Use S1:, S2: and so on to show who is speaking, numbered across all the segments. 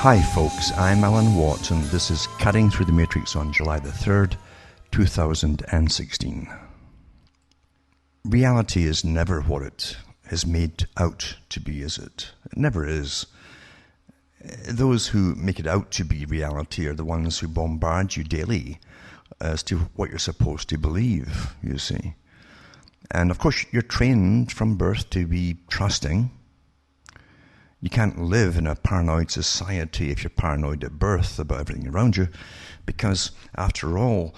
S1: Hi folks, I'm Alan Watt and this is Cutting Through the Matrix on July the 3rd, 2016. Reality is never what it is made out to be, is it? It never is. Those who make it out to be reality are the ones who bombard you daily as to what you're supposed to believe, you see. And of course you're trained from birth to be trusting. You can't live in a paranoid society if you're paranoid at birth about everything around you, because after all,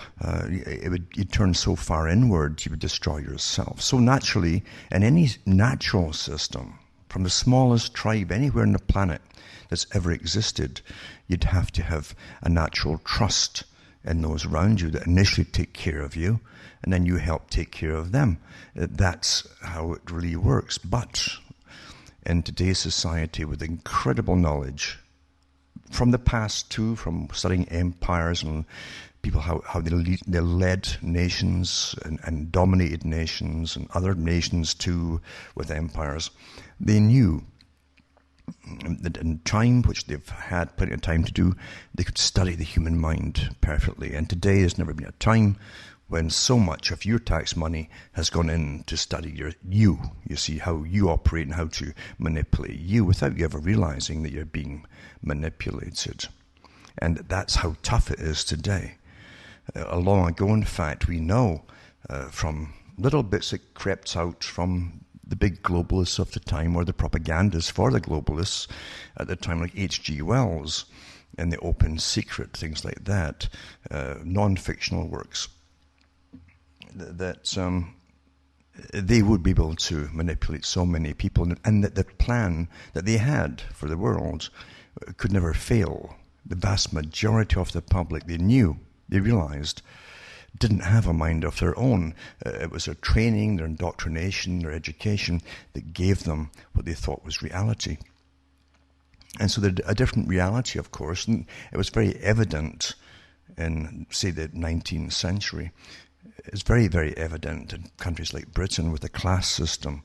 S1: you'd turn so far inward, you would destroy yourself. So naturally, in any natural system, from the smallest tribe anywhere on the planet that's ever existed, you'd have to have a natural trust in those around you that initially take care of you, and then you help take care of them. That's how it really works. But in today's society, with incredible knowledge from the past too, from studying empires and people, how they led nations and dominated nations and other nations too with empires, they knew that in time, which they've had plenty of time to do, they could study the human mind perfectly. And today there's never been a time when so much of your tax money has gone in to study you see, how you operate and how to manipulate you without you ever realizing that you're being manipulated. And that's how tough it is today. Long ago, in fact, we know from little bits that crept out from the big globalists of the time, or the propagandists for the globalists at the time, like H.G. Wells and The Open Secret, things like that, non-fictional works, that they would be able to manipulate so many people, and that the plan that they had for the world could never fail. The vast majority of the public, they realized, didn't have a mind of their own. It was their training, their indoctrination, their education that gave them what they thought was reality. And so a different reality, of course, and it was very evident in, say, the 19th century. It's very, very evident in countries like Britain with the class system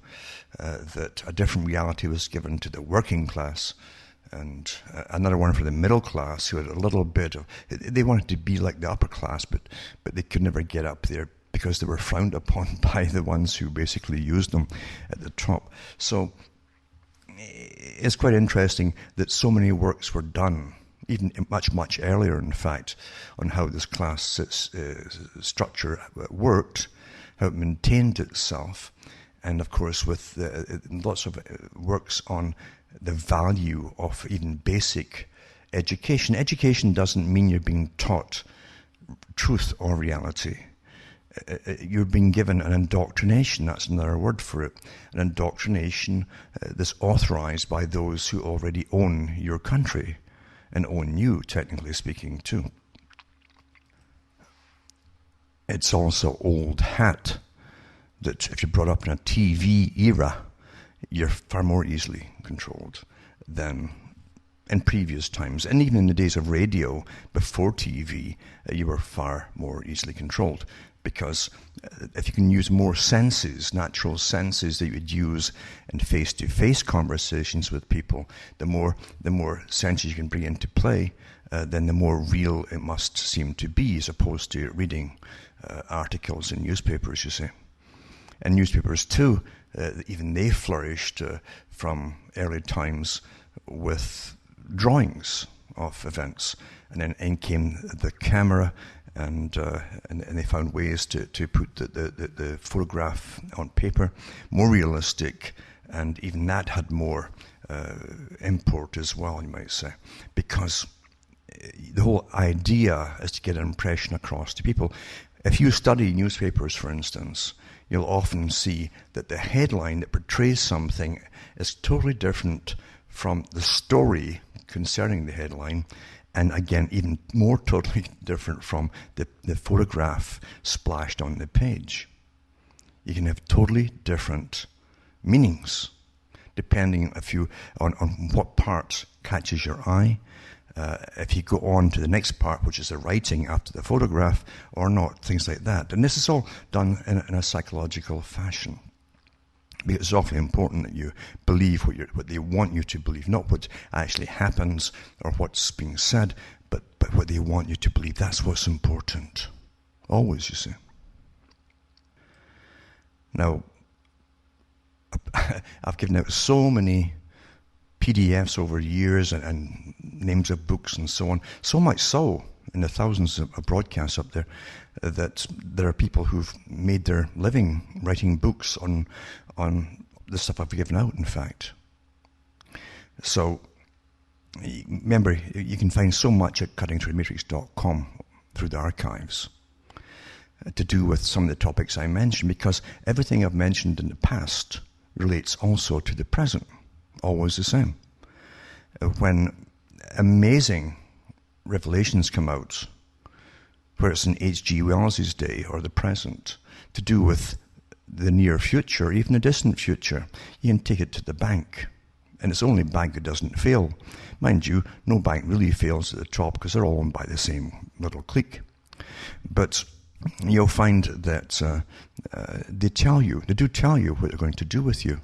S1: that a different reality was given to the working class, and another one for the middle class, who had a little bit of, they wanted to be like the upper class, but they could never get up there because they were frowned upon by the ones who basically used them at the top. So it's quite interesting that so many works were done, even much, much earlier, in fact, on how this class structure worked, how it maintained itself, and of course with lots of works on the value of even basic education. Education doesn't mean you're being taught truth or reality. You're being given an indoctrination, that's another word for it, an indoctrination that's authorized by those who already own your country, and own you, technically speaking, too. It's also old hat that if you're brought up in a TV era, you're far more easily controlled than in previous times. And even in the days of radio, before TV, you were far more easily controlled. Because if you can use more senses, natural senses that you would use in face-to-face conversations with people, the more senses you can bring into play, then the more real it must seem to be, as opposed to reading articles in newspapers, you see. And newspapers too, even they flourished from early times with drawings of events, and then in came the camera, and they found ways to put the photograph on paper, more realistic, and even that had more import as well, you might say, because the whole idea is to get an impression across to people. If you study newspapers, for instance, you'll often see that the headline that portrays something is totally different from the story concerning the headline, and again, even more totally different from the photograph splashed on the page. You can have totally different meanings depending on what part catches your eye, if you go on to the next part, which is the writing after the photograph, or not, things like that. And this is all done in a psychological fashion. Because it's awfully important that you believe what they want you to believe, not what actually happens or what's being said, but what they want you to believe. That's what's important. Always, you see. Now, I've given out so many PDFs over years and names of books and so on, so much so, in the thousands of broadcasts up there, that there are people who've made their living writing books on the stuff I've given out, in fact. So, remember, you can find so much at cuttingthroughthematrix.com through the archives to do with some of the topics I mentioned, because everything I've mentioned in the past relates also to the present, always the same. When amazing revelations come out, where it's in H.G. Wells's day or the present, to do with the near future, even the distant future, you can take it to the bank. And it's the only bank that doesn't fail. Mind you, no bank really fails at the top because they're all owned by the same little clique. But you'll find that they do tell you what they're going to do with you.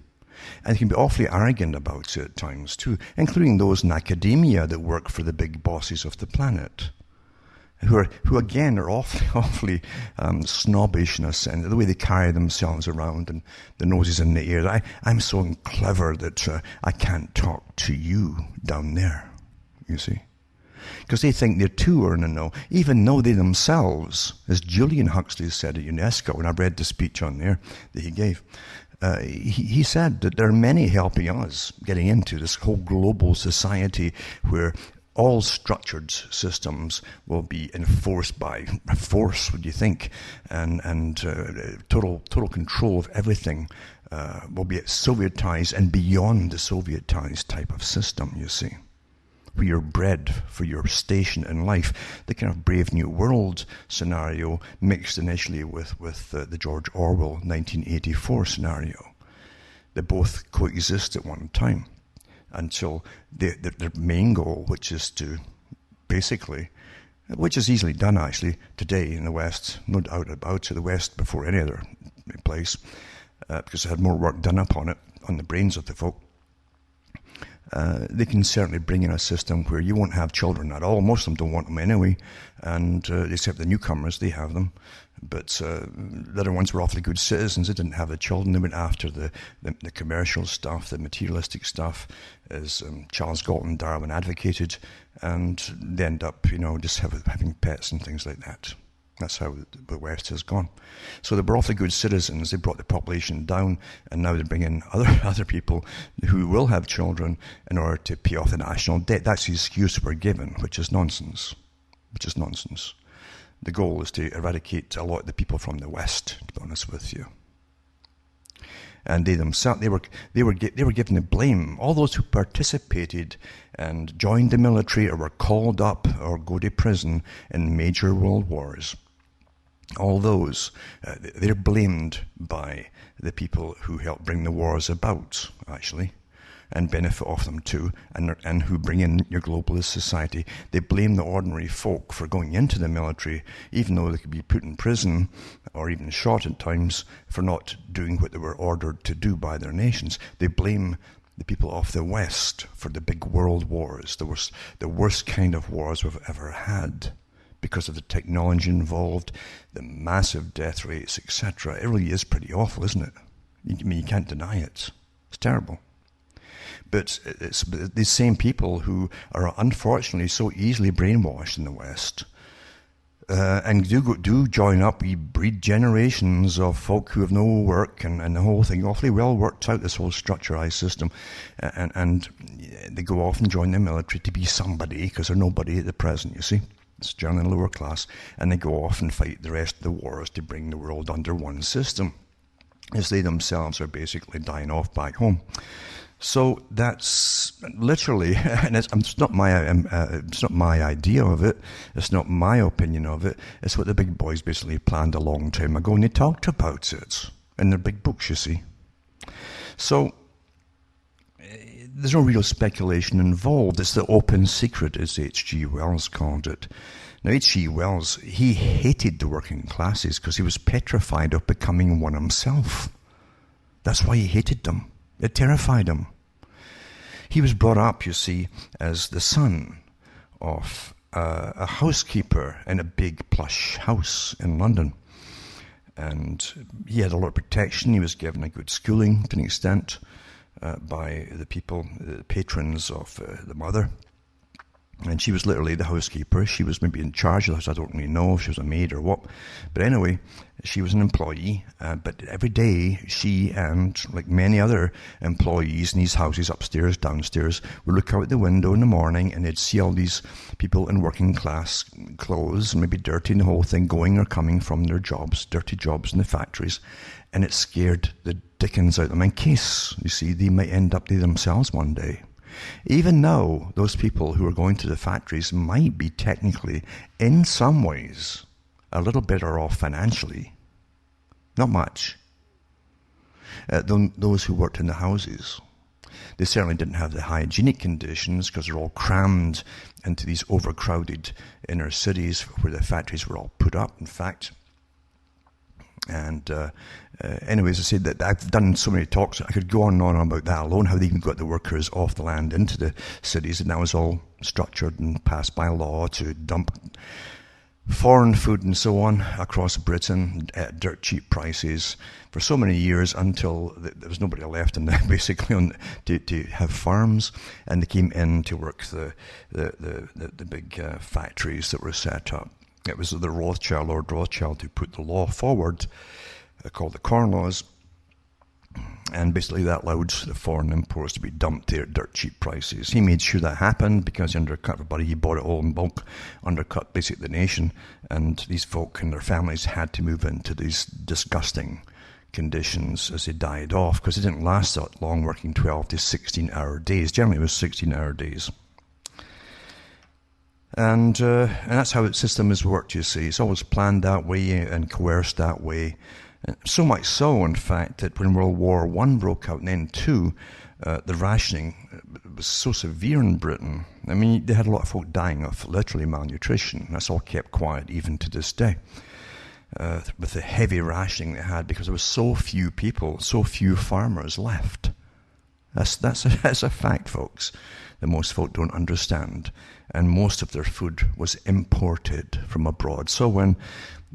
S1: And they can be awfully arrogant about it at times too, including those in academia that work for the big bosses of the planet, who again are awfully snobbish in a sense, the way they carry themselves around and the noses in the air. I'm so clever that I can't talk to you down there, you see. Because they think they're too in the know, even though they themselves, as Julian Huxley said at UNESCO, and I read the speech on there that he gave, he said that there are many helping us getting into this whole global society where all structured systems will be enforced by force, what do you think? And total control of everything will be Sovietized and beyond the Sovietized type of system, you see. Where you're bred for your station in life, the kind of Brave New World scenario mixed initially with the George Orwell 1984 scenario. They both coexist at one time until their main goal, which is to basically, which is easily done actually today in the West, no doubt about it, the West before any other place, because they had more work done upon it, on the brains of the folk. They can certainly bring in a system where you won't have children at all. Most of them don't want them anyway, and except the newcomers, they have them. But the other ones were awfully good citizens. They didn't have the children. They went after the commercial stuff, the materialistic stuff, as Charles Galton Darwin advocated, and they end up, just having pets and things like that. That's how the West has gone. So they were awfully good citizens. They brought the population down, and now they bring in other people who will have children in order to pay off the national debt. That's the excuse we're given, which is nonsense. The goal is to eradicate a lot of the people from the West, to be honest with you. And they themselves, they were given the blame. All those who participated and joined the military or were called up or go to prison in major world wars, all those, they're blamed by the people who helped bring the wars about, actually, and benefit off them too, and who bring in your globalist society. They blame the ordinary folk for going into the military, even though they could be put in prison or even shot at times for not doing what they were ordered to do by their nations. They blame the people of the West for the big world wars, the worst kind of wars we've ever had, because of the technology involved, the massive death rates, etc. It really is pretty awful, isn't it? You can't deny it. It's terrible. But it's these same people who are unfortunately so easily brainwashed in the West, and do join up. We breed generations of folk who have no work, and the whole thing awfully well worked out, this whole structurized system, and they go off and join the military to be somebody, because they're nobody at the present, you see. It's generally the lower class, and they go off and fight the rest of the wars to bring the world under one system, as they themselves are basically dying off back home. So that's literally, and it's not my idea of it. It's not my opinion of it. It's what the big boys basically planned a long time ago, and they talked about it in their big books, you see. So there's no real speculation involved. It's the open secret, as H.G. Wells called it. Now, H.G. Wells, he hated the working classes because he was petrified of becoming one himself. That's why he hated them. It terrified him. He was brought up, you see, as the son of a housekeeper in a big plush house in London. And he had a lot of protection. He was given a good schooling to an extent by the people, the patrons of the mother. And she was literally the housekeeper. She was maybe in charge of the house. I don't really know if she was a maid or what. But anyway, she was an employee. But every day, she and like many other employees in these houses, upstairs, downstairs, would look out the window in the morning and they'd see all these people in working class clothes, maybe dirty and the whole thing, going or coming from their jobs, dirty jobs in the factories. And it scared the dickens out of them in case, you see, they might end up there themselves one day. Even now, those people who are going to the factories might be technically, in some ways, a little better off financially. Not much. Those who worked in the houses. They certainly didn't have the hygienic conditions because they're all crammed into these overcrowded inner cities where the factories were all put up, in fact. And anyways, I said that I've done so many talks, I could go on and on about that alone, how they even got the workers off the land into the cities, and that was all structured and passed by law to dump foreign food and so on across Britain at dirt cheap prices for so many years until there was nobody left and basically to have farms, and they came in to work the big factories that were set up. It was the Lord Rothschild who put the law forward, called the Corn Laws, and basically that allowed the foreign imports to be dumped there at dirt cheap prices. He made sure that happened because he undercut everybody. He bought it all in bulk, undercut basically the nation, and these folk and their families had to move into these disgusting conditions as they died off, because they didn't last that long, working 12 to 16-hour days. Generally it was 16-hour days. And that's how the system has worked, you see. It's always planned that way and coerced that way. So much so, in fact, that when World War I broke out and then II, the rationing was so severe in Britain. I mean, they had a lot of folk dying of literally malnutrition. That's all kept quiet even to this day. With the heavy rationing they had, because there was so few people, so few farmers left. That's a fact, folks, that most folk don't understand. And most of their food was imported from abroad. So when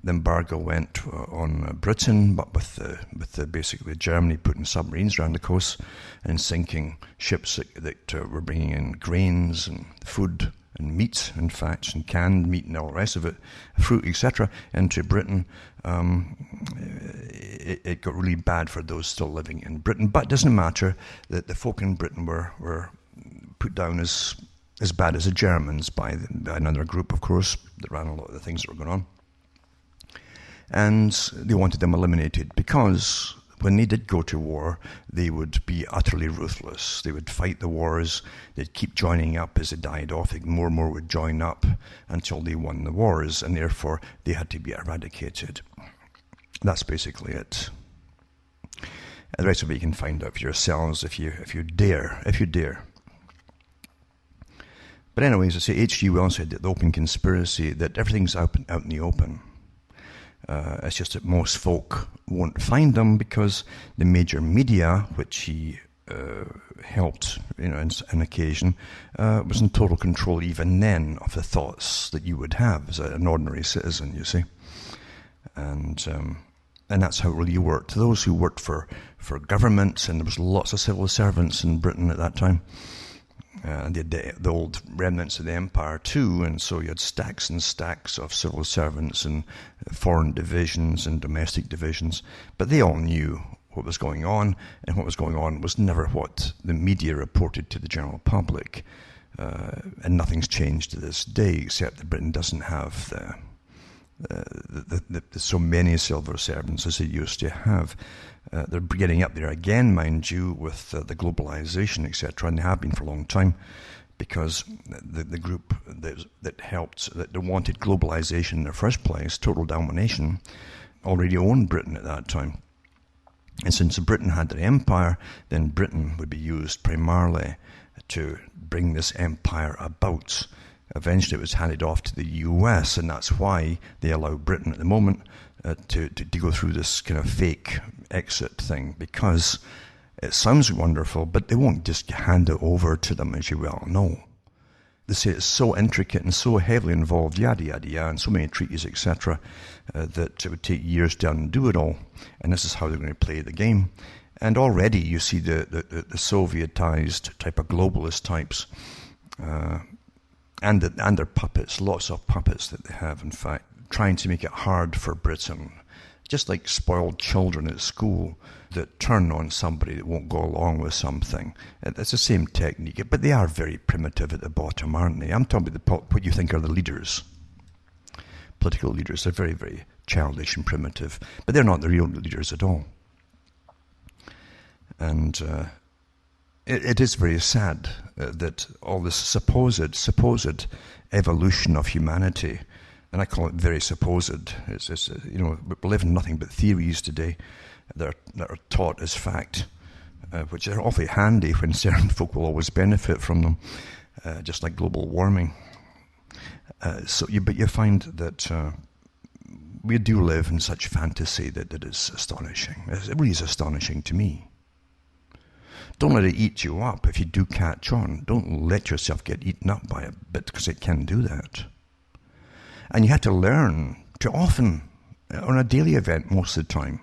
S1: the embargo went on Britain, but with the basically Germany putting submarines around the coast and sinking ships that were bringing in grains and food and meat, in fact, and canned meat and all the rest of it, fruit, etc., into Britain, it got really bad for those still living in Britain. But it doesn't matter that the folk in Britain were put down as bad as the Germans by another group, of course, that ran a lot of the things that were going on. And they wanted them eliminated because when they did go to war, they would be utterly ruthless. They would fight the wars. They'd keep joining up as they died off. More and more would join up until they won the wars, and therefore they had to be eradicated. That's basically it. And the rest of it you can find out for yourselves if you dare. But anyways, I say H.G. Wells said that the open conspiracy, that everything's out in the open. It's just that most folk won't find them because the major media, which he helped, on occasion, was in total control even then of the thoughts that you would have as an ordinary citizen, you see. And that's how it really worked. Those who worked for governments, and there was lots of civil servants in Britain at that time, and the old remnants of the empire too, and so you had stacks and stacks of civil servants and foreign divisions and domestic divisions, but they all knew what was going on, and what was going on was never what the media reported to the general public, and nothing's changed to this day, except that Britain doesn't have the so many civil servants as it used to have. They're getting up there again, mind you, with the globalization, etc., and they have been for a long time, because the group that wanted globalization in the first place, total domination, already owned Britain at that time. And since Britain had their empire, then Britain would be used primarily to bring this empire about Eventually it was handed off to the US, and that's why they allow Britain at the moment to go through this kind of fake exit thing, because it sounds wonderful, but they won't just hand it over to them, as you well know. They say it's so intricate and so heavily involved, yada, yada, yada, and so many treaties, etc., that it would take years to undo it all. And this is how they're going to play the game. And already you see the Sovietized type of globalist types and their puppets, lots of puppets that they have, in fact, trying to make it hard for Britain, just like spoiled children at school that turn on somebody that won't go along with something. It's the same technique, but they are very primitive at the bottom, aren't they? I'm talking about what you think are the leaders, political leaders. They're very, very childish and primitive, but they're not the real leaders at all. And it is very sad that all this supposed evolution of humanity, and I call it very supposed. It's we live in nothing but theories today that are taught as fact, which are awfully handy when certain folk will always benefit from them, just like global warming. But you find that we do live in such fantasy that it is astonishing. It really is astonishing to me. Don't let it eat you up if you do catch on. Don't let yourself get eaten up by it, because it can do that. And you have to learn to often, on a daily event most of the time,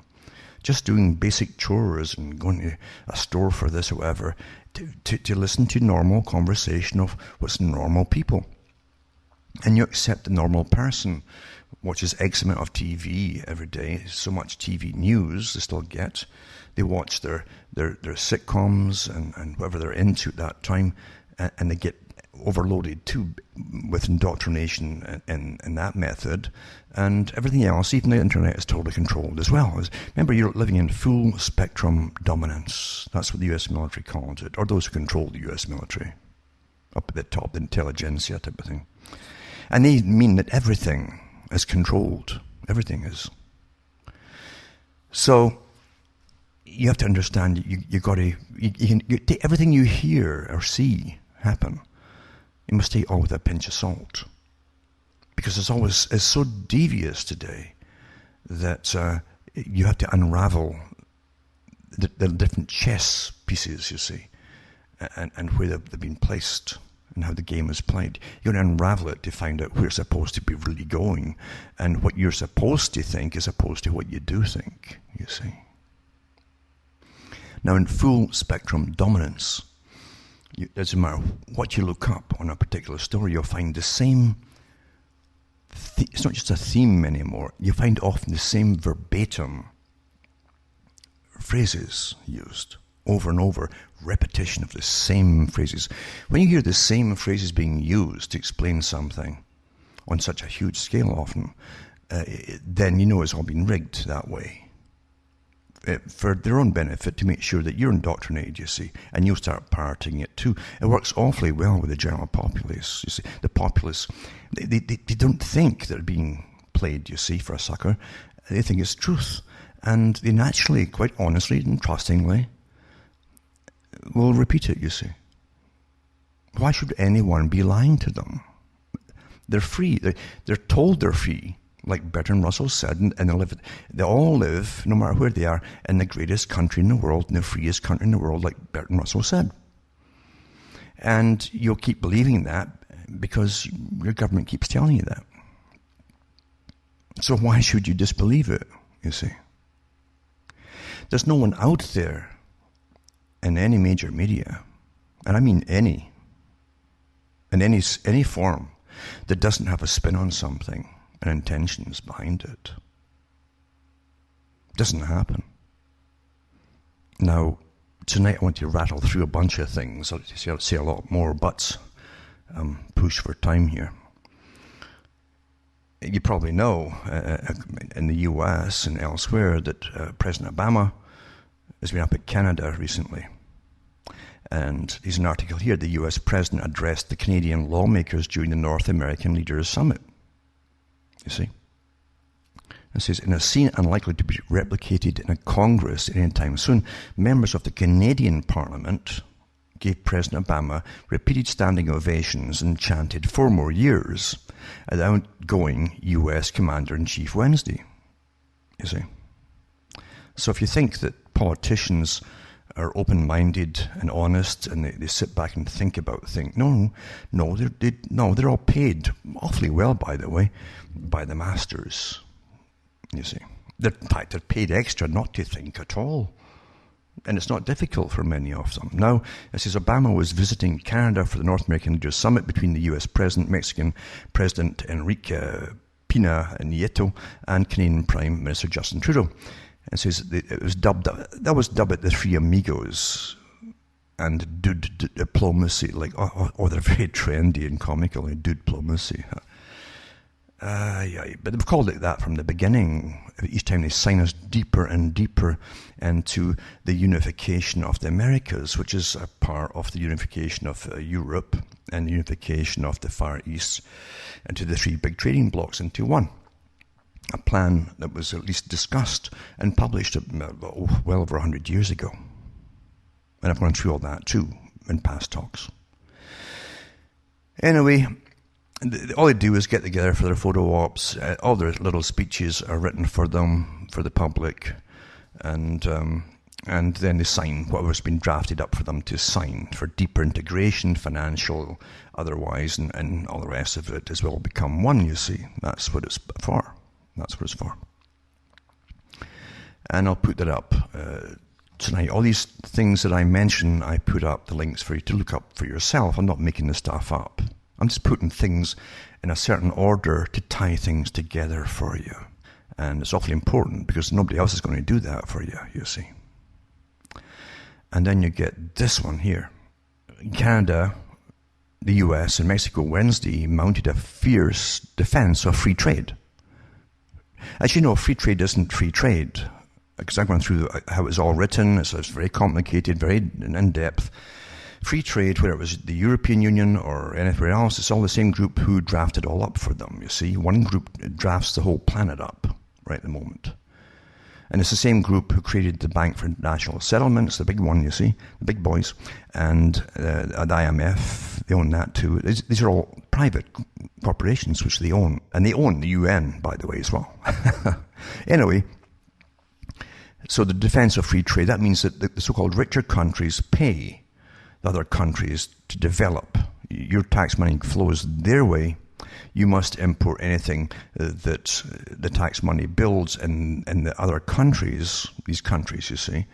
S1: just doing basic chores and going to a store for this or whatever, to listen to normal conversation of what's normal people. And you accept the normal person, watches X amount of TV every day, so much TV news they still get. They watch their sitcoms and whatever they're into at that time, and they get overloaded too with indoctrination in that method, and everything else, even the internet, is totally controlled as well. Remember, you're living in full spectrum dominance. That's what the US military calls it, or those who control the US military, up at the top, the intelligentsia type of thing. And they mean that everything is controlled. Everything is. So you have to understand, you take everything you hear or see happen. You must take all with a pinch of salt, because it's so devious today that you have to unravel the different chess pieces, you see, and where they've been placed and how the game is played. You're going to unravel it to find out where it's supposed to be really going, and what you're supposed to think as opposed to what you do think, you see. Now, in full spectrum dominance, it doesn't matter what you look up on a particular story, you'll find the same. It's not just a theme anymore. You find often the same verbatim phrases used over and over, repetition of the same phrases. When you hear the same phrases being used to explain something on such a huge scale often, then you know it's all been rigged that way. For their own benefit, to make sure that you're indoctrinated, you see, and you'll start parroting it too. It works awfully well with the general populace, you see. The populace, they don't think they're being played, you see, for a sucker. They think it's truth. And they naturally, quite honestly and trustingly, will repeat it, you see. Why should anyone be lying to them? They're free. They're told they're free. Like Bertrand Russell said, and they all live, no matter where they are, in the greatest country in the world, in the freest country in the world, like Bertrand Russell said. And you'll keep believing that because your government keeps telling you that. So why should you disbelieve it, you see? There's no one out there in any major media, and I mean any, in any form, that doesn't have a spin on something and intentions behind it. Doesn't happen. Now, tonight I want to rattle through a bunch of things. I'll say a lot more, but push for time here. You probably know in the US and elsewhere that President Obama has been up at Canada recently. And there's an article here. The US President addressed the Canadian lawmakers during the North American Leaders Summit. You see? It says, in a scene unlikely to be replicated in a Congress anytime soon, members of the Canadian Parliament, gave President Obama repeated standing ovations and chanted 4 more years at the outgoing US Commander-in-Chief Wednesday. You see? So if you think that politicians are open-minded and honest and they sit back and think about things, no, they're all paid awfully well, by the way, by the masters. You see? In fact, they're paid extra not to think at all. And it's not difficult for many of them. Now, it says Obama was visiting Canada for the North American Leaders Summit between the U.S. President, Mexican President Enrique Pena Nieto, and Canadian Prime Minister Justin Trudeau. It says it was dubbed the Three Amigos and dude diplomacy. Like, they're very trendy and comical. Dude diplomacy. But they've called it that from the beginning. Each time they sign us deeper and deeper into the unification of the Americas, which is a part of the unification of Europe and the unification of the Far East into the 3 big trading blocks into one. A plan that was at least discussed and published well over 100 years ago. And I've gone through all that too in past talks. Anyway, all they do is get together for their photo ops. All their little speeches are written for them, for the public, and then they sign whatever's been drafted up for them to sign for deeper integration, financial, otherwise, and all the rest of it as well become one, you see. That's what it's for. That's what it's for. And I'll put that up tonight. All these things that I mention, I put up the links for you to look up for yourself. I'm not making this stuff up. I'm just putting things in a certain order to tie things together for you. And it's awfully important because nobody else is going to do that for you, you see. And then you get this one here. Canada, the US, and Mexico Wednesday mounted a fierce defense of free trade. As you know, free trade isn't free trade. Because I've gone through how it's all written. It's very complicated, very in-depth. Free trade, whether it was the European Union or anywhere else, it's all the same group who drafted all up for them, you see. One group drafts the whole planet up right at the moment. And it's the same group who created the Bank for International Settlements, the big one, you see, the big boys, and the IMF, they own that too. These are all private corporations which they own. And they own the UN, by the way, as well. Anyway, so the defense of free trade, that means that the so-called richer countries pay the other countries to develop. Your tax money flows their way. You must import anything that the tax money builds in the other countries, these countries, you see.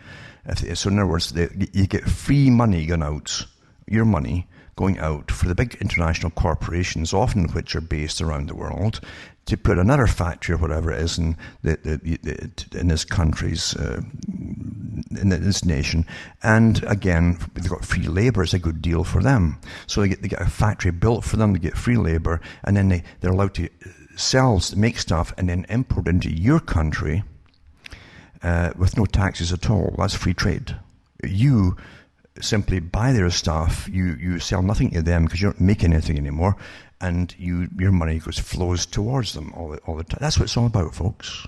S1: So in other words, you get free money going out, your money going out for the big international corporations, often which are based around the world, to put another factory or whatever it is in this country's, in this nation. And again, they've got free labor. It's a good deal for them. So they get a factory built for them, they get free labor, and then they're allowed to make stuff and then import into your country with no taxes at all. That's free trade. You simply buy their stuff, you sell nothing to them because you don't make anything anymore, and your money flows towards them all the time. That's what it's all about, folks.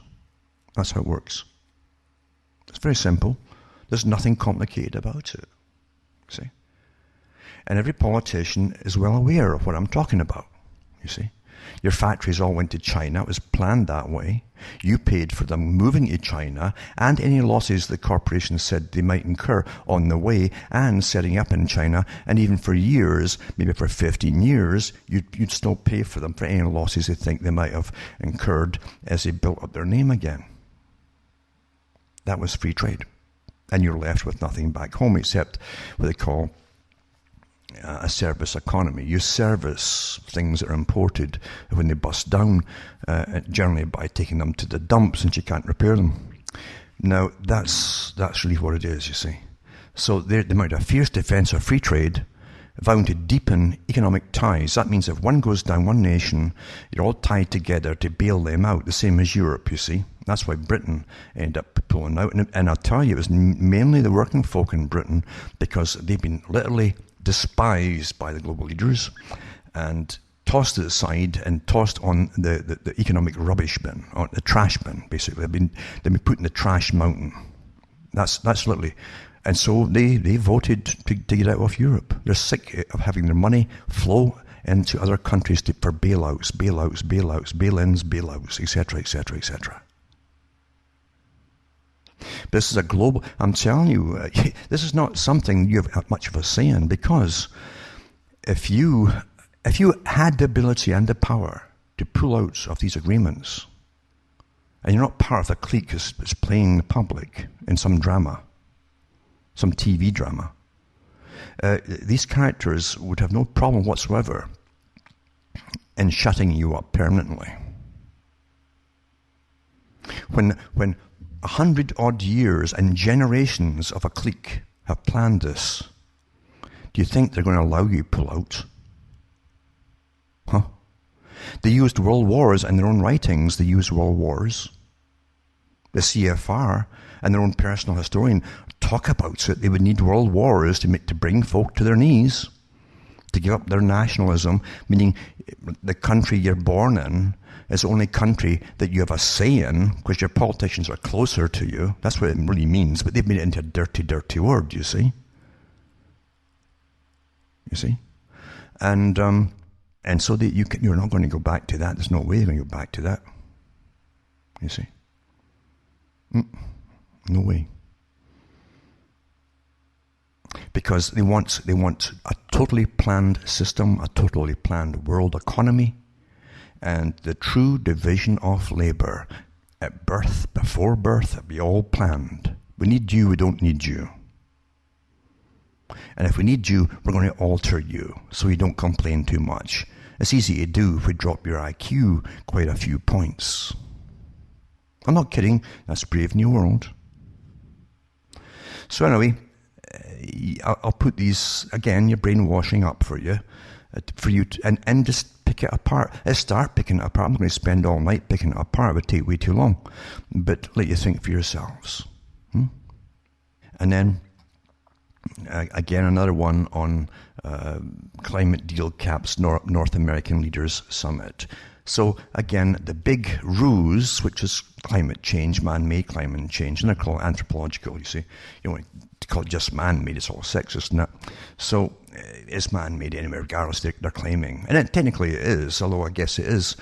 S1: That's how it works. It's very simple. There's nothing complicated about it. See? And every politician is well aware of what I'm talking about, you see. Your factories all went to China. It was planned that way. You paid for them moving to China and any losses the corporations said they might incur on the way and setting up in China. And even for years, maybe for 15 years, you'd still pay for them for any losses they think they might have incurred as they built up their name again. That was free trade. And you're left with nothing back home except what they call a service economy. You service things that are imported when they bust down, generally by taking them to the dump since you can't repair them. Now, that's really what it is, you see. So they might have a fierce defense of free trade, vowing to deepen economic ties. That means if one goes down, one nation, you're all tied together to bail them out, the same as Europe, you see. That's why Britain ended up pulling out. And I'll tell you, it was mainly the working folk in Britain because they've been literally despised by the global leaders and tossed aside and tossed on the economic rubbish bin, or the trash bin, basically. They've been put in the trash mountain. That's literally, And so they voted to get out of Europe. They're sick of having their money flow into other countries for bailouts, bail-ins, bailouts, etc., etc., etc. This is a global, I'm telling you, this is not something you have much of a say in, because if you had the ability and the power to pull out of these agreements, and you're not part of the clique that's playing the public in some drama, some TV drama, these characters would have no problem whatsoever in shutting you up permanently. When 100-odd years and generations of a clique have planned this, do you think they're going to allow you to pull out? Huh? They used world wars in their own writings. They used world wars. The CFR and their own personal historian talk about it. They would need world wars to bring folk to their knees, to give up their nationalism, meaning the country you're born in is the only country that you have a say in, because your politicians are closer to you. That's what it really means, but they've made it into a dirty, dirty word, you see? You see? And so you're not going to go back to that. There's no way you're going to go back to that. You see? No way. Because they want a totally planned system, a totally planned world economy, and the true division of labor. At birth, before birth, it'll be all planned. We need you, we don't need you. And if we need you, we're going to alter you so you don't complain too much. It's easy to do if we drop your IQ quite a few points. I'm not kidding. That's Brave New World. So anyway, I'll put these, again, your brainwashing up for you to, and just pick it apart. Let's start picking it apart. I'm not going to spend all night picking it apart. It would take way too long. But let you think for yourselves. And then, again, another one on climate deal caps, North American Leaders Summit. So again, the big ruse, which is climate change, man-made climate change, and they're called anthropological, you see. You don't want to call it just man-made, it's all sexist, isn't it? So it's man-made anyway, regardless they're claiming. And technically it is, although I guess it is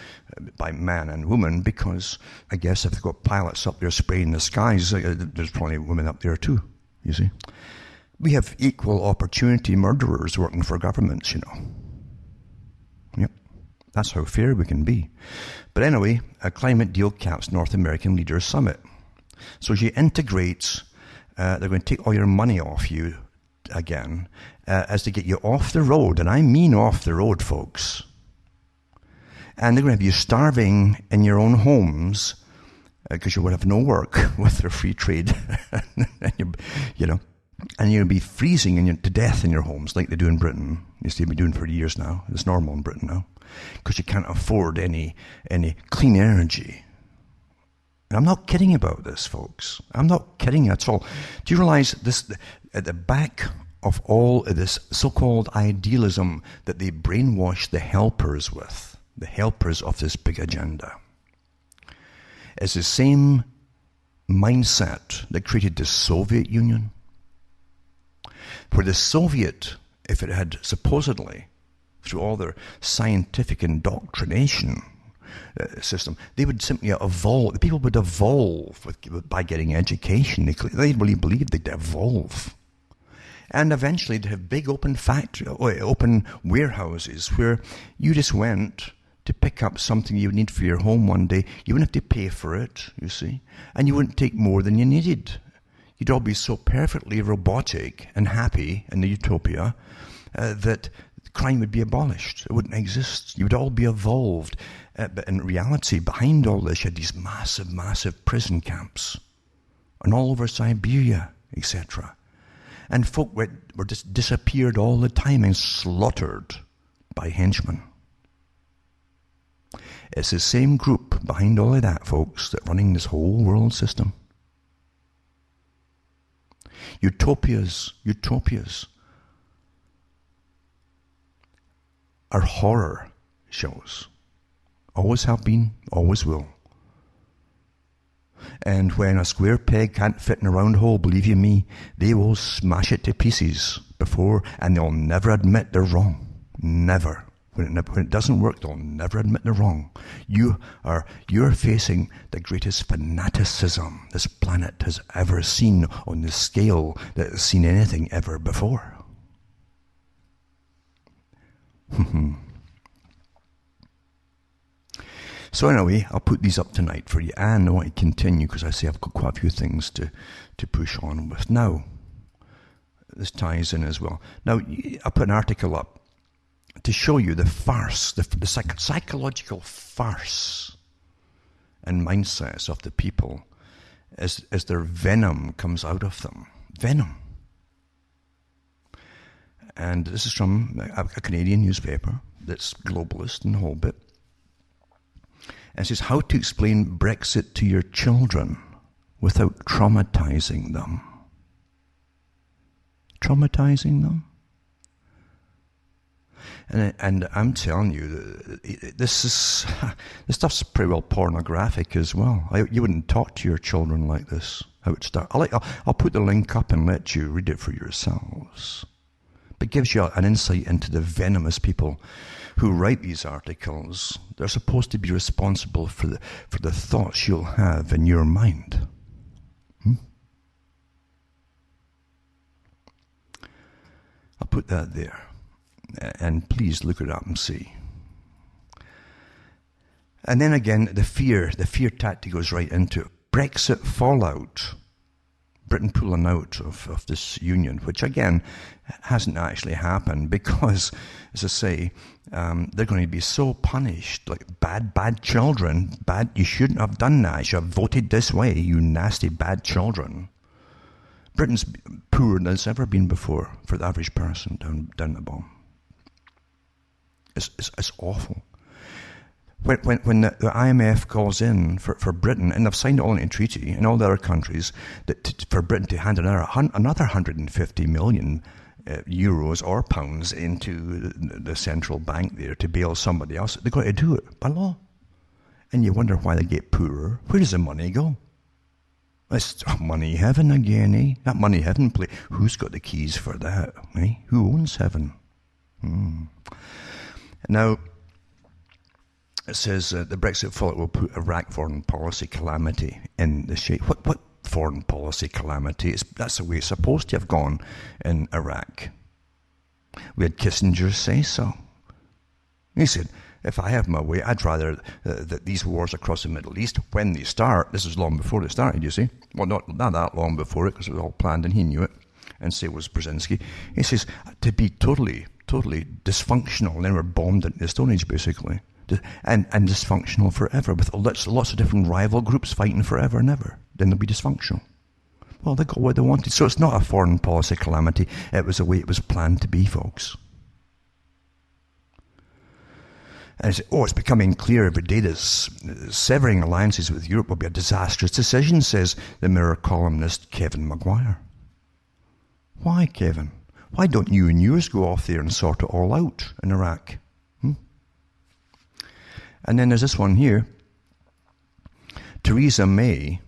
S1: by man and woman, because I guess if they've got pilots up there spraying the skies, there's probably women up there too, you see. We have equal opportunity murderers working for governments, you know. Yep. That's how fair we can be. But anyway, a climate deal caps North American Leaders Summit. So as you integrate, they're going to take all your money off you again, as to get you off the road. And I mean off the road, folks. And they're going to have you starving in your own homes, because you would have no work with their free trade. And you'll be freezing to death in your homes like they do in Britain. They've been doing for years now. It's normal in Britain now. Because you can't afford any clean energy. And I'm not kidding about this, folks. I'm not kidding at all. Do you realize this, at the back of all of this so-called idealism that they brainwash the helpers with, the helpers of this big agenda, is the same mindset that created the Soviet Union? For the Soviet, if it had supposedly, through all their scientific indoctrination system, they would simply evolve. The people would evolve by getting education. They really believed they'd evolve. And eventually they'd have big open warehouses where you just went to pick up something you would need for your home one day. You wouldn't have to pay for it, you see, and you wouldn't take more than you needed. You'd all be so perfectly robotic and happy in the utopia that crime would be abolished. It wouldn't exist. You would all be evolved. But in reality, behind all this, you had these massive, massive prison camps. And all over Siberia, etc. And folk were just disappeared all the time and slaughtered by henchmen. It's the same group behind all of that, folks, that running this whole world system. Utopias are horror shows. Always have been, always will. And when a square peg can't fit in a round hole, believe you me, they will smash it to pieces before, and they'll never admit they're wrong. Never. When it doesn't work, they'll never admit they're wrong. You're facing the greatest fanaticism this planet has ever seen on the scale that has seen anything ever before. So anyway, I'll put these up tonight for you, and I want to continue because I say I've got quite a few things to push on with. Now, this ties in as well. Now, I put an article up to show you the farce, the psychological farce and mindsets of the people as their venom comes out of them. Venom. And this is from a Canadian newspaper that's globalist and the whole bit. And it says, how to explain Brexit to your children without traumatizing them. Traumatizing them? And I'm telling you, this stuff's pretty well pornographic as well. You wouldn't talk to your children like this. How it start? I'll put the link up and let you read it for yourselves. But it gives you an insight into the venomous people who write these articles. They're supposed to be responsible for the thoughts you'll have in your mind. I'll put that there. And please look it up and see. And then again, the fear tactic goes right into it. Brexit fallout. Britain pulling out of this union, which again hasn't actually happened because, as I say, they're going to be so punished, like bad children. You shouldn't have done that. You should have voted this way, you nasty bad children. Britain's poorer than it's ever been before for the average person down the bottom. It's awful. When the IMF calls in for Britain, and they've signed it all into a treaty, and all the other countries, for Britain to hand another 150 million euros or pounds into the central bank there to bail somebody else, they've got to do it by law. And you wonder why they get poorer. Where does the money go? It's money heaven again, eh? That money heaven play. Who's got the keys for that, eh? Who owns heaven? Now, it says the Brexit fallout will put Iraq foreign policy calamity in the shape. What foreign policy calamity? That's the way it's supposed to have gone in Iraq. We had Kissinger say so. He said, if I have my way, I'd rather that these wars across the Middle East, when they start, this was long before they started, you see. Well, not that long before it, because it was all planned and he knew it. And so was Brzezinski. He says, to be totally dysfunctional, and then we're bombed into the Stone Age, basically. And dysfunctional forever, with lots of different rival groups fighting forever and ever. Then they'll be dysfunctional. Well, they got what they wanted. So it's not a foreign policy calamity. It was the way it was planned to be, folks. And it's becoming clear every day that severing alliances with Europe will be a disastrous decision, says the Mirror columnist Kevin Maguire. Why, Kevin? Why don't you and yours go off there and sort it all out in Iraq? And then there's this one here. Theresa May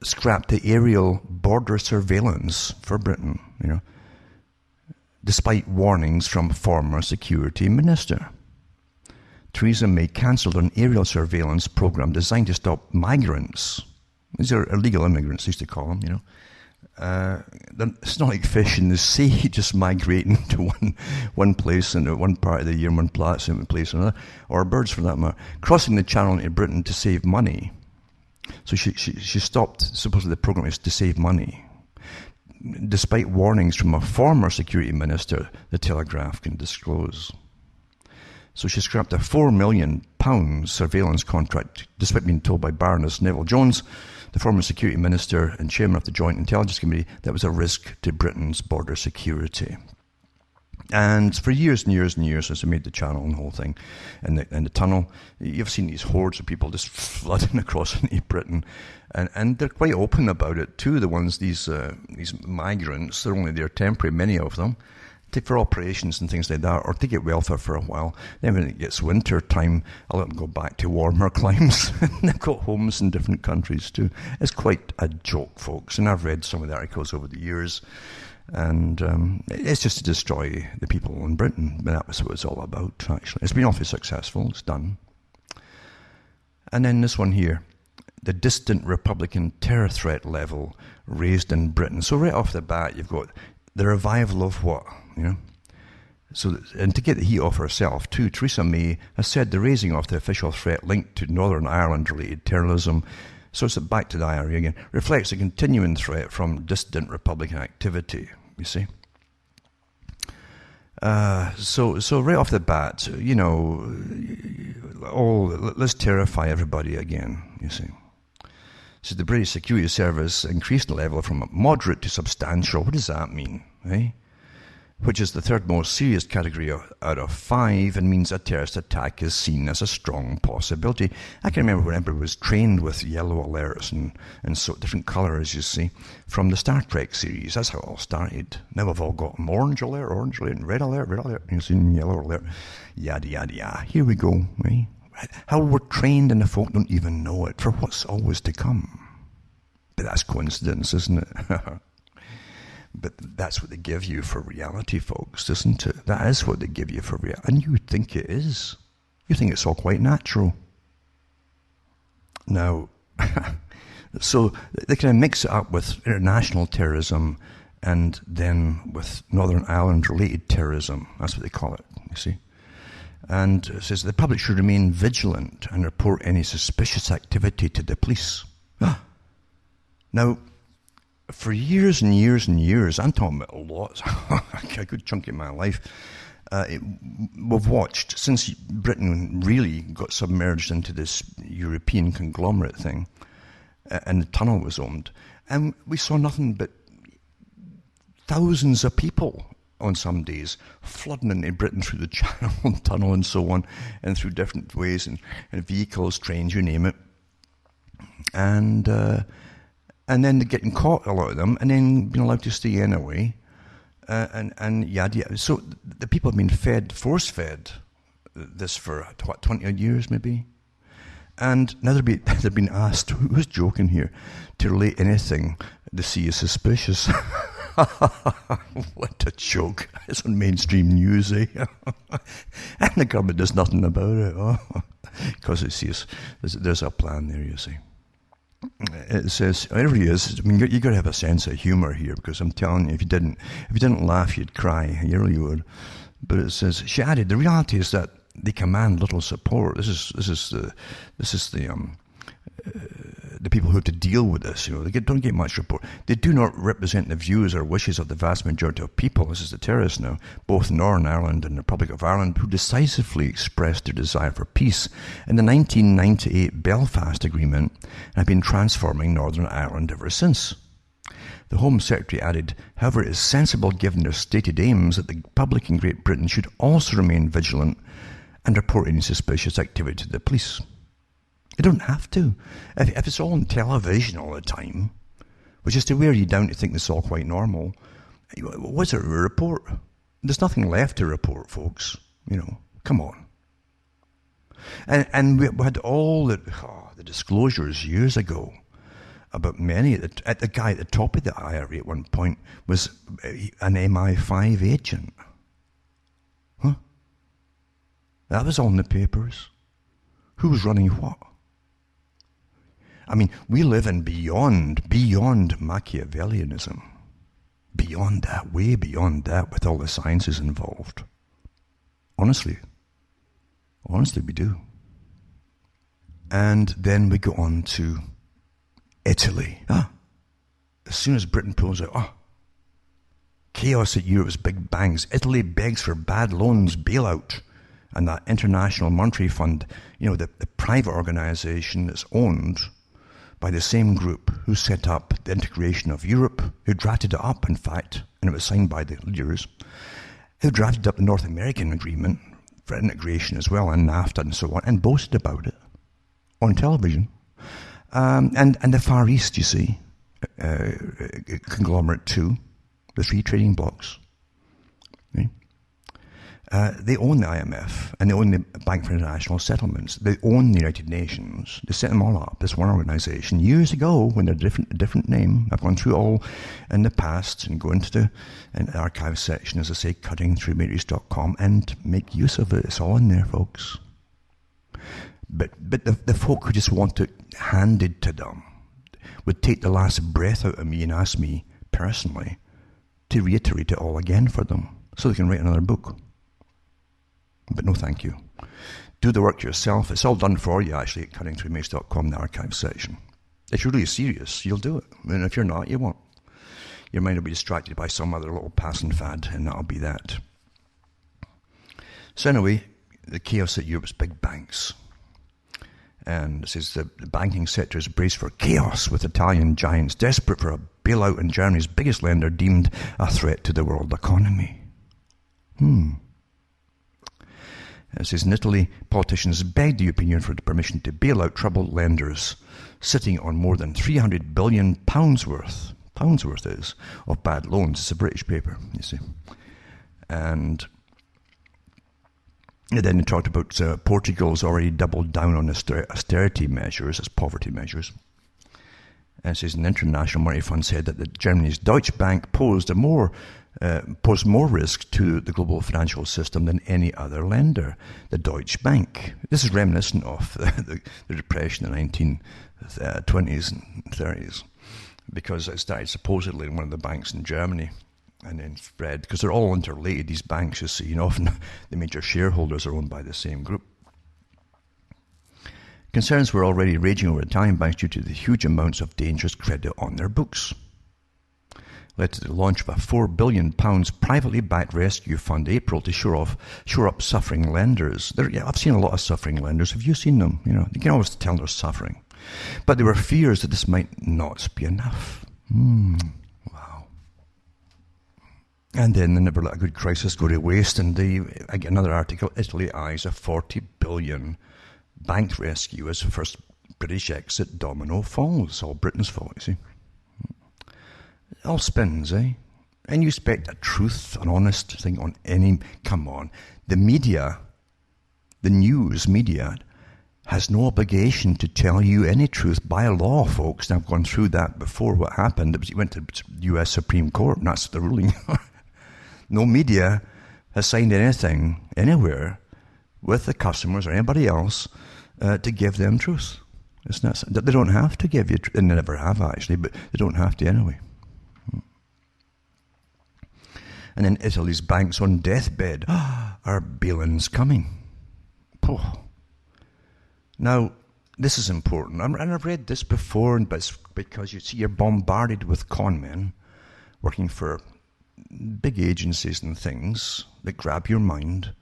S1: scrapped the aerial border surveillance for Britain, despite warnings from former security minister. Theresa May cancelled an aerial surveillance program designed to stop migrants. These are illegal immigrants, they used to call them, It's not like fish in the sea, just migrating to one place and one part of the year, one place another, or birds for that matter, crossing the channel into Britain to save money. So she stopped. Supposedly the program is to save money, despite warnings from a former security minister. The Telegraph can disclose. So she scrapped a £4 million surveillance contract, despite being told by Baroness Neville Jones, the former security minister and chairman of the Joint Intelligence Committee, that was a risk to Britain's border security. And for years and years and years, since I made the channel and the whole thing, and the tunnel, you've seen these hordes of people just flooding across into Britain, and they're quite open about it too. The ones these migrants, they're only there temporary, many of them. for operations and things like that, or to get welfare for a while. Then when it gets winter time, I'll let them go back to warmer climes. They've got homes in different countries too. It's quite a joke, folks, and I've read some of the articles over the years, and it's just to destroy the people in Britain. But that was what it's all about, actually. It's been awfully successful. It's done. And then this one here, the distant Republican terror threat level raised in Britain. So right off the bat, you've got the revival of what? So, and to get the heat off herself too, Theresa May has said the raising of the official threat linked to Northern Ireland-related terrorism, so it's back to the IRA again, reflects a continuing threat from dissident Republican activity, you see. So right off the bat, let's terrify everybody again, you see. So the British Security Service increased the level from moderate to substantial. What does that mean? Eh? Which is the third most serious category out of 5, and means a terrorist attack is seen as a strong possibility. I can remember when everybody was trained with yellow alerts and so different colours, you see, from the Star Trek series. That's how it all started. Now we've all got orange alert, and red alert, and you've seen yellow alert, yada, yada, yada. Here we go, right? How we're trained and the folk don't even know it for what's always to come. But that's coincidence, isn't it? But that's what they give you for reality, folks, isn't it? That is what they give you for reality. And you think it is. You think it's all quite natural. Now, so they kind of mix it up with international terrorism and then with Northern Ireland-related terrorism. That's what they call it, you see. And it says the public should remain vigilant and report any suspicious activity to the police. Now, for years and years and years, I'm talking about a lot, a good chunk of my life, we've watched, since Britain really got submerged into this European conglomerate thing, and the tunnel was owned, and we saw nothing but thousands of people on some days flooding into Britain through the Channel and tunnel and so on, and through different ways, and vehicles, trains, you name it. And then they're getting caught, a lot of them, and then being allowed to stay anyway, and yada yada. So the people have been force-fed this for, 20-odd years maybe? And now they're being asked, who's joking here, to relate anything they see as suspicious. What a joke. It's on mainstream news, eh? And the government does nothing about it, because it sees there's a plan there, you see. It says, it really is, I mean, you got to have a sense of humour here, because I'm telling you, if you didn't laugh, you'd cry, you really would. But it says, she added, the reality is that they command little support. This is the people who have to deal with this. They don't get much support. They do not represent the views or wishes of the vast majority of people. This is the terrorists now, both Northern Ireland and the Republic of Ireland, who decisively expressed their desire for peace in the 1998 Belfast Agreement and have been transforming Northern Ireland ever since. The Home Secretary added, however, it is sensible given their stated aims that the public in Great Britain should also remain vigilant and report any suspicious activity to the police. You don't have to. If it's all on television all the time, which is to wear you down to think this is all quite normal, what's there to report? There's nothing left to report, folks. Come on. And we had all the disclosures years ago about many. The guy at the top of the IRA at one point was an MI5 agent. Huh? That was on the papers. Who was running what? I mean, we live in beyond Machiavellianism. Beyond that, way beyond that, with all the sciences involved. Honestly, we do. And then we go on to Italy. As soon as Britain pulls out, chaos at Europe's big banks. Italy begs for bad loans bailout. And that International Monetary Fund, the private organization that's owned by the same group who set up the integration of Europe, who drafted it up, in fact, and it was signed by the leaders, who drafted up the North American Agreement for integration as well, and NAFTA and so on, and boasted about it on television. And the Far East, you see, conglomerate too, the three trading blocks. They own the IMF, and they own the Bank for International Settlements. They own the United Nations. They set them all up, this one organization, years ago when they're a different name. I've gone through all in the past and go into the archive section, as I say, cuttingthroughmatrix.com, and make use of it. It's all in there, folks. But the folk who just want it handed to them would take the last breath out of me and ask me personally to reiterate it all again for them so they can write another book. But no thank you. Do the work yourself. It's all done for you, actually, at cuttingthroughmatrix.com, the archive section. If you're really serious, you'll do it. And if you're not, you won't. Your mind will be distracted by some other little passing fad, and that'll be that. So anyway, the chaos at Europe's big banks. And it says the banking sector is braced for chaos, with Italian giants desperate for a bailout, and Germany's biggest lender deemed a threat to the world economy. It says in Italy, politicians begged the European Union for permission to bail out troubled lenders, sitting on more than £300 billion worth is, of bad loans. It's a British paper, you see. And then they talked about Portugal's already doubled down on austerity measures as poverty measures. And it says an international money fund said that Germany's Deutsche Bank posed more risk to the global financial system than any other lender. The Deutsche Bank. This is reminiscent of the Depression in the 1920s and 30s, because it started supposedly in one of the banks in Germany and then spread, because they're all interrelated, these banks, you see. Often the major shareholders are owned by the same group. Concerns were already raging over Italian banks due to the huge amounts of dangerous credit on their books. Led to the launch of a £4 billion privately backed rescue fund in April to shore up suffering lenders. I've seen a lot of suffering lenders. Have you seen them? You can always tell they're suffering. But there were fears that this might not be enough. Wow. And then they never let a good crisis go to waste. And I get another article, Italy eyes a $40 billion bank rescue as the first British exit domino falls. It's all Britain's fault, you see. It all spins, eh? And you expect a truth, an honest thing on any... Come on. The media, the news media, has no obligation to tell you any truth by law, folks. And I've gone through that before. What happened? It went to the U.S. Supreme Court, and that's the ruling. No media has signed anything, anywhere, with the customers or anybody else to give them truth. It's not, they don't have to give you truth, and they never have, actually, but they don't have to anyway. And then Italy's banks on deathbed. Are bail-ins coming? Oh. Now, this is important. And I've read this before, but it's because you see, you're bombarded with con men working for big agencies and things that grab your mind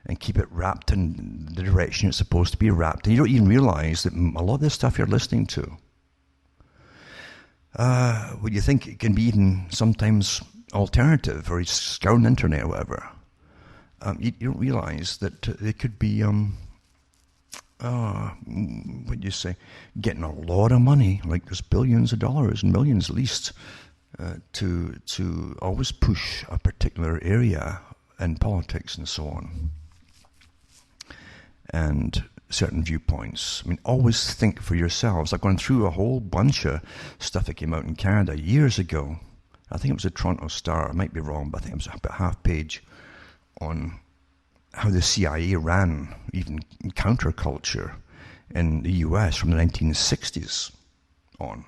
S1: and keep it wrapped in the direction it's supposed to be wrapped. And you don't even realize that a lot of this stuff you're listening to, what you think it can be even sometimes alternative, or you scour the internet or whatever, you don't realize that it could be, what do you say, getting a lot of money, like there's billions of dollars and millions at least, to always push a particular area in politics and so on, and certain viewpoints. I mean, always think for yourselves. I've gone through a whole bunch of stuff that came out in Canada years ago. I think it was a Toronto Star. I might be wrong, but I think it was about half page on how the CIA ran even counterculture in the US from the 1960s on.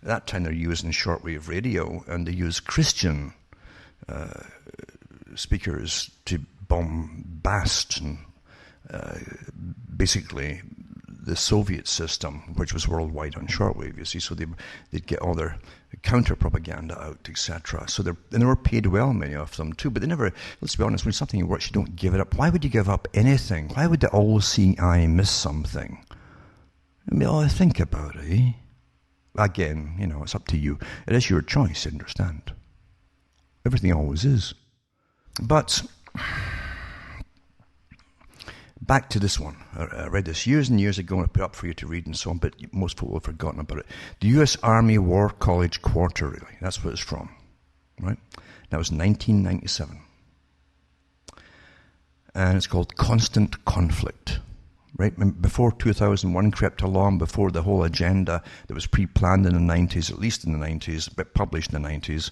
S1: At that time they're using shortwave radio, and they use Christian speakers to bombast and basically the Soviet system, which was worldwide on shortwave, you see, so they'd get all their counter-propaganda out, etc. So they were paid well, many of them, too, but they never, let's be honest, when something works, you don't give it up. Why would you give up anything? Why would the all-seeing eye miss something? I mean, think about it, eh? Again, it's up to you. It is your choice, understand. Everything always is. But back to this one. I read this years and years ago, and I put it up for you to read and so on, but most people have forgotten about it. The U.S. Army War College Quarterly. That's what it's from, right? That was 1997. and it's called constant conflict. Right? Before 2001 crept along, before the whole agenda that was pre-planned in the 90s, at least in the 90s, but published in the 90s,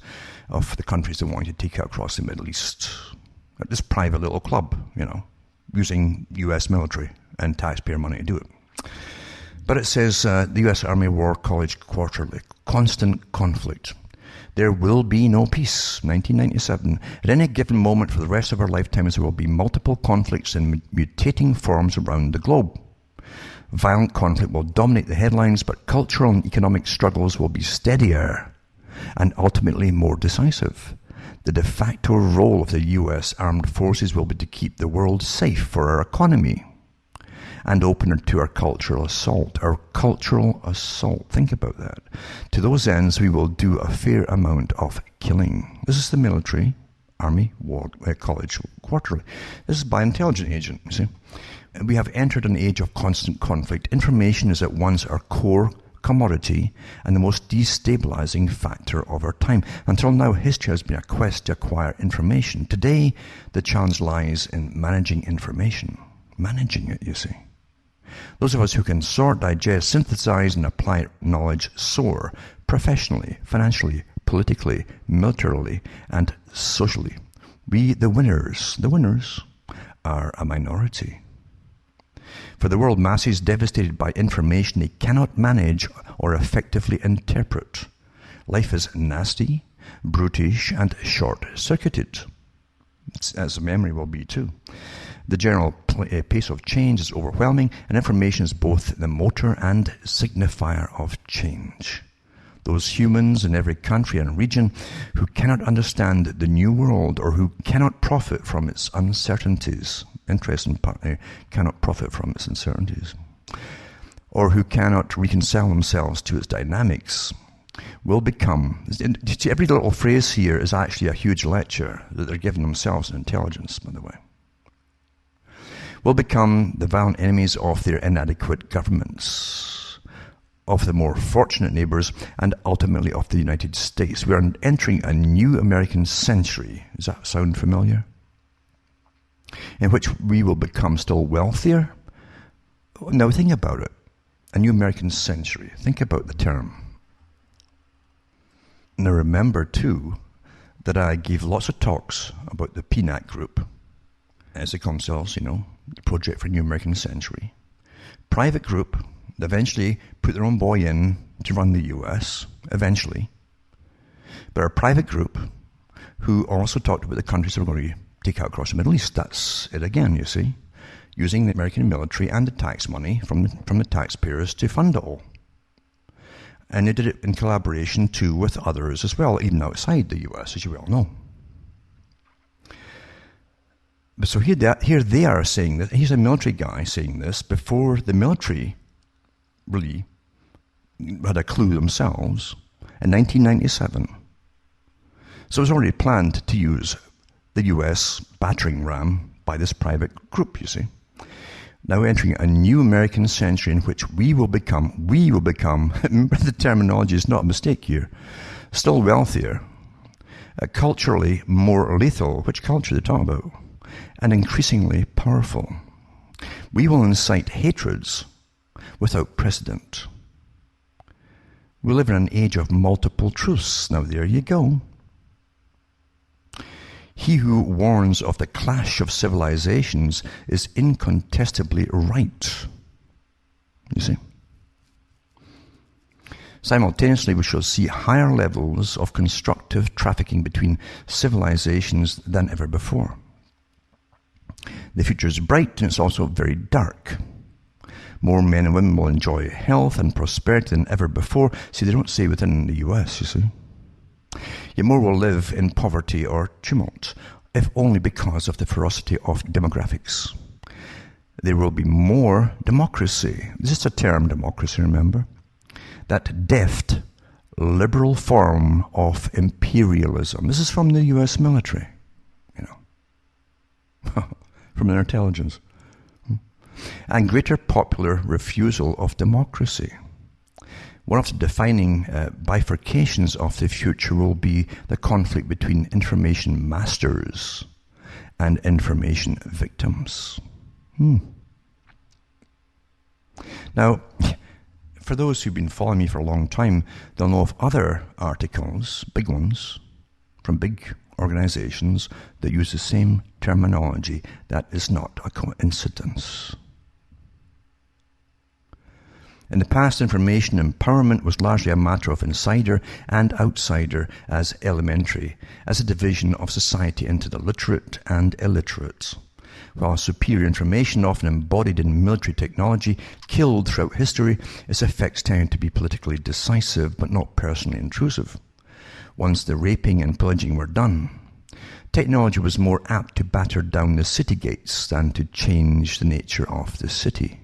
S1: of the countries that wanted to take it across the Middle East. At this private little club, using US military and taxpayer money to do it. But it says, the US Army War College Quarterly, constant conflict. There will be no peace, 1997. At any given moment for the rest of our lifetimes, there will be multiple conflicts in mutating forms around the globe. Violent conflict will dominate the headlines, but cultural and economic struggles will be steadier and ultimately more decisive. The de facto role of the US armed forces will be to keep the world safe for our economy and open to our cultural assault. Our cultural assault. Think about that. To those ends, we will do a fair amount of killing. This is the military, Army, War College Quarterly. This is by an intelligence agent, you see. We have entered an age of constant conflict. Information is at once our core commodity and the most destabilizing factor of our time. Until now, history has been a quest to acquire information. Today, the challenge lies in managing information. Managing it, you see. Those of us who can sort, digest, synthesize, and apply knowledge soar professionally, financially, politically, militarily, and socially. We, the winners, are a minority. For the world masses devastated by information they cannot manage or effectively interpret. Life is nasty, brutish, and short-circuited. As memory will be too. The general pace of change is overwhelming, and information is both the motor and signifier of change. Those humans in every country and region who cannot understand the new world or who cannot profit from its uncertainties, cannot profit from its uncertainties, or who cannot reconcile themselves to its dynamics, will become, every little phrase here is actually a huge lecture that they're giving themselves in intelligence, by the way, will become the violent enemies of their inadequate governments, of the more fortunate neighbors, and ultimately of the United States. We are entering a new American century. Does that sound familiar? In which we will become still wealthier. Now think about it. A new American century. Think about the term. Now remember too that I gave lots of talks about the PNAC group, as they call themselves, the Project for a New American Century. Private group, eventually put their own boy in to run the US, eventually. But a private group who also talked about the countries that were going to take out across the Middle East. That's it again, you see. Using the American military and the tax money from the taxpayers to fund it all. And they did it in collaboration too with others as well, even outside the US, as you well know. But so here they are saying that, he's a military guy saying this before the military really had a clue themselves in 1997. So it was already planned to use the US battering ram by this private group, you see. Now entering a new American century in which we will become, remember the terminology is not a mistake here, still wealthier, culturally more lethal, which culture they talk about, and increasingly powerful. We will incite hatreds without precedent. We live in an age of multiple truths. Now there you go. He who warns of the clash of civilizations is incontestably right. You see? Simultaneously, we shall see higher levels of constructive trafficking between civilizations than ever before. The future is bright and it's also very dark. More men and women will enjoy health and prosperity than ever before. See, they don't say within the US, you see. Yet more will live in poverty or tumult, if only because of the ferocity of demographics. There will be more democracy. This is a term, democracy, remember? That deft, liberal form of imperialism. This is from the US military, from their intelligence. And greater popular refusal of democracy. One of the defining bifurcations of the future will be the conflict between information masters and information victims. Now, for those who've been following me for a long time, they'll know of other articles, big ones, from big organizations that use the same terminology. That is not a coincidence. In the past, information empowerment was largely a matter of insider and outsider as elementary, as a division of society into the literate and illiterate. While superior information, often embodied in military technology, killed throughout history, its effects tend to be politically decisive but not personally intrusive. Once the raping and pillaging were done, technology was more apt to batter down the city gates than to change the nature of the city.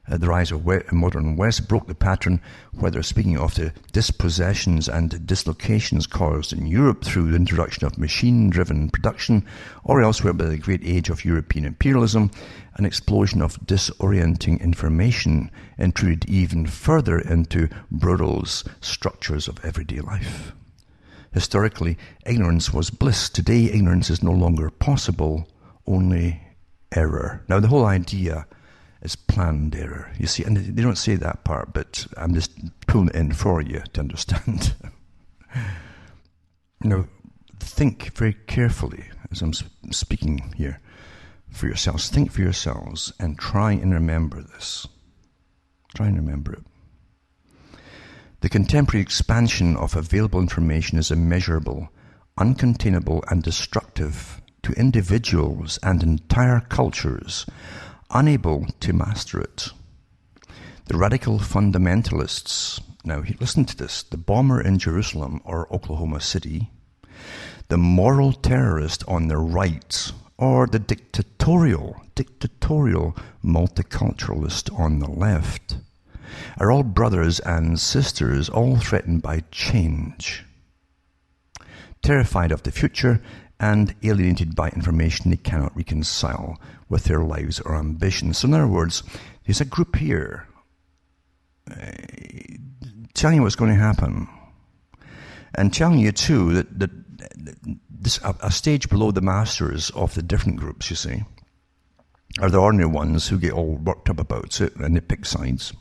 S1: The rise of modern West broke the pattern, whether speaking of the dispossessions and dislocations caused in Europe through the introduction of machine-driven production, or elsewhere by the great age of European imperialism, an explosion of disorienting information intruded even further into Brodel's structures of everyday life. Historically, ignorance was bliss. Today, ignorance is no longer possible, only error. Now, the whole idea is planned error. You see, and they don't say that part, but I'm just pulling it in for you to understand. Now, think very carefully as I'm speaking here for yourselves. Think for yourselves and try and remember this. Try and remember it. The contemporary expansion of available information is immeasurable, uncontainable, and destructive to individuals and entire cultures unable to master it. The radical fundamentalists, now listen to this, the bomber in Jerusalem or Oklahoma City, the moral terrorist on the right, or the dictatorial multiculturalist on the left, are all brothers and sisters, all threatened by change, terrified of the future, and alienated by information they cannot reconcile with their lives or ambitions. So in other words, there's a group here telling you what's going to happen, and telling you too that this, a stage below the masters of the different groups, you see, are the ordinary ones who get all worked up about it and they pick sides.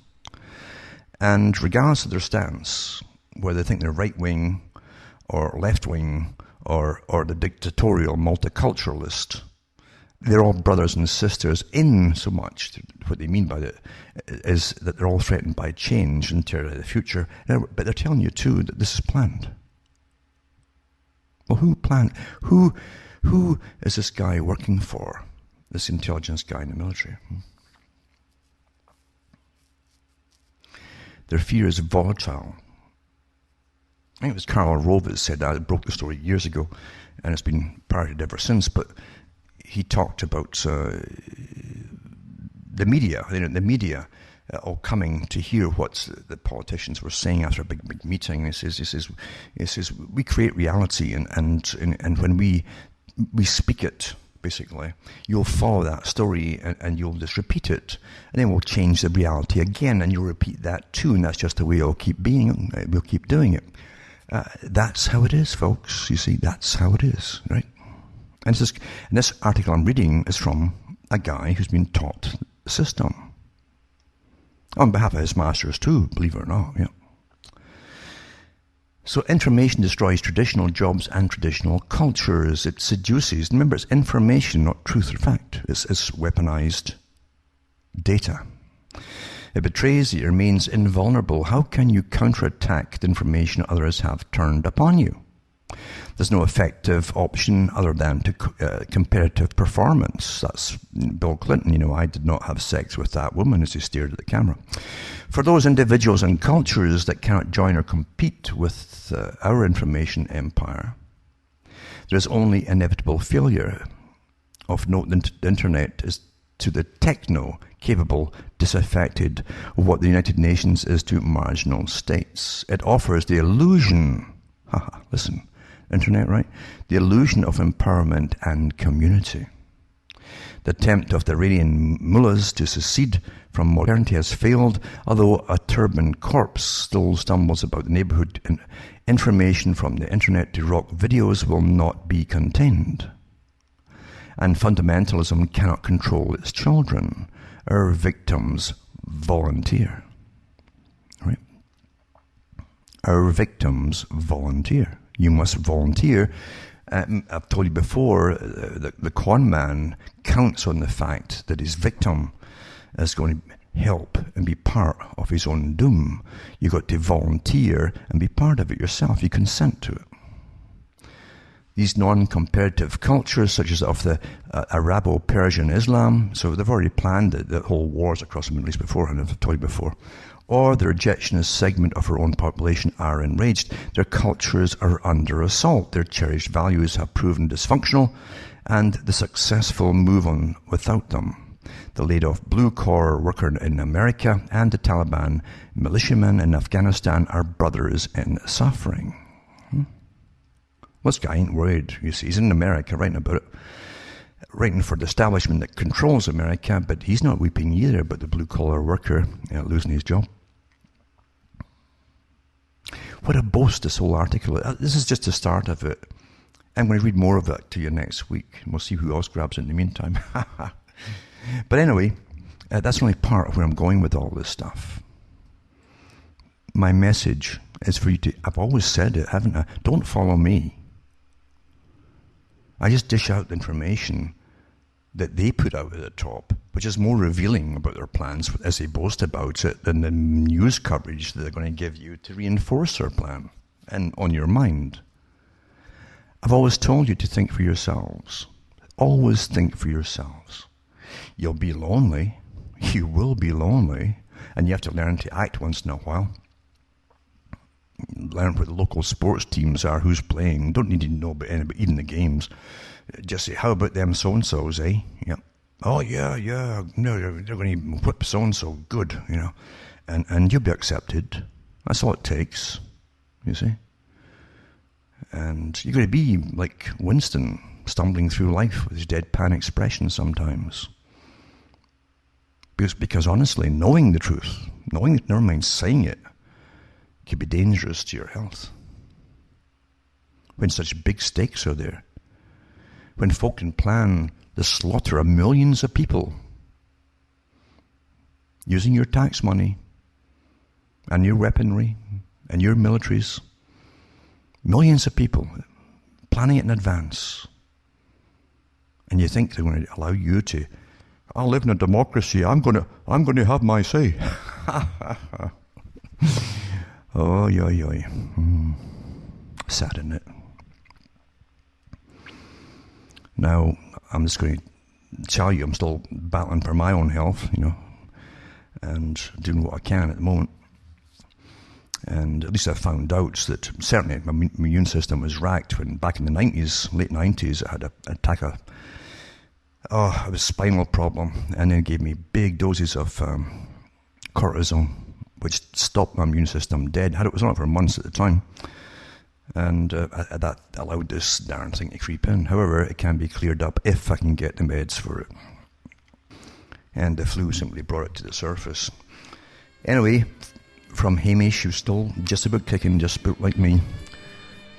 S1: And regardless of their stance, whether they think they're right-wing or left-wing or the dictatorial multiculturalist, they're all brothers and sisters in so much. What they mean by that is that they're all threatened by change and terror of the future. But they're telling you too that this is planned. Well, who planned? Who is this guy working for? This intelligence guy in the military. Their fear is volatile. I think it was Karl Rove that said that. It broke the story years ago, and it's been parroted ever since. But he talked about the media, the media all coming to hear what the politicians were saying after a big meeting. He says, we create reality, and when we speak it, basically, you'll follow that story and you'll just repeat it, and then we'll change the reality again, and you'll repeat that too, and that's just the way it'll keep being. We'll keep doing it. That's how it is, folks. You see, that's how it is, right? And this article I'm reading is from a guy who's been taught the system. On behalf of his masters too, believe it or not, yeah. So information destroys traditional jobs and traditional cultures. It seduces. Remember, it's information, not truth or fact. It's weaponized data. It betrays, it remains invulnerable. How can you counterattack the information others have turned upon you? There's no effective option other than to comparative performance. That's Bill Clinton. I did not have sex with that woman as he stared at the camera. For those individuals and cultures that cannot join or compete with our information empire, there is only inevitable failure. Of note, the internet is to the techno-capable disaffected what the United Nations is to marginal states. It offers the illusion, listen, internet, right? The illusion of empowerment and community. The attempt of the Iranian mullahs to secede from modernity has failed, although a turbaned corpse still stumbles about the neighborhood. Information from the internet to rock videos will not be contained. And fundamentalism cannot control its children. Our victims volunteer. Right? Our victims volunteer. You must volunteer. I've told you before, the con man counts on the fact that his victim is going to help and be part of his own doom. You've got to volunteer and be part of it yourself. You consent to it. These non-competitive cultures, such as of the Arabo-Persian Islam, so they've already planned the whole wars across the Middle East beforehand, I've told you before, or the rejectionist segment of our own population are enraged. Their cultures are under assault. Their cherished values have proven dysfunctional, and the successful move on without them. The laid-off blue-collar worker in America and the Taliban militiamen in Afghanistan are brothers in suffering. This guy ain't worried, you see. He's in America writing about it, writing for the establishment that controls America, but he's not weeping either about the blue-collar worker losing his job. What a boast, this whole article. This is just the start of it. I'm going to read more of it to you next week, and we'll see who else grabs it in the meantime. But anyway, that's only part of where I'm going with all this stuff. My message is for you to, I've always said it, haven't I? Don't follow me. I just dish out the information that they put out at the top, which is more revealing about their plans as they boast about it than the news coverage that they're going to give you to reinforce their plan and on your mind. I've always told you to think for yourselves. Always think for yourselves. You'll be lonely. You will be lonely. And you have to learn to act once in a while. Learn what the local sports teams are, who's playing. Don't need to know about anybody, even the games. Just say, how about them so-and-sos, eh? Yeah. Oh, yeah. No, they're going to whip so-and-so. Good, And you'll be accepted. That's all it takes, you see. And you're going to be like Winston, stumbling through life with his deadpan expression sometimes. Because honestly, knowing the truth, never mind saying it, can be dangerous to your health. When such big stakes are there. When folk can plan the slaughter of millions of people using your tax money and your weaponry and your militaries. Millions of people planning it in advance. And you think they're going to allow you to, I live in a democracy, I'm going to have my say. Oh, yoy. Sad, isn't it? Now, I'm just going to tell you, I'm still battling for my own health, and doing what I can at the moment. And at least I found out that certainly my immune system was racked when back in the 90s, late 90s, I had an attack of, it was a spinal problem, and then it gave me big doses of cortisone, which stopped my immune system dead. It was on it for months at the time. And that allowed this darn thing to creep in. However, it can be cleared up if I can get the meds for it. And the flu simply brought it to the surface. Anyway, from Hamish, who's still just about kicking, just about like me.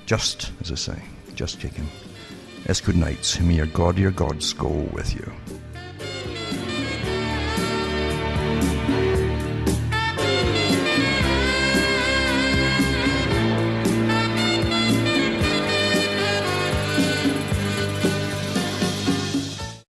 S1: Just, as I say, just kicking. It's good night. May your God, your gods go with you.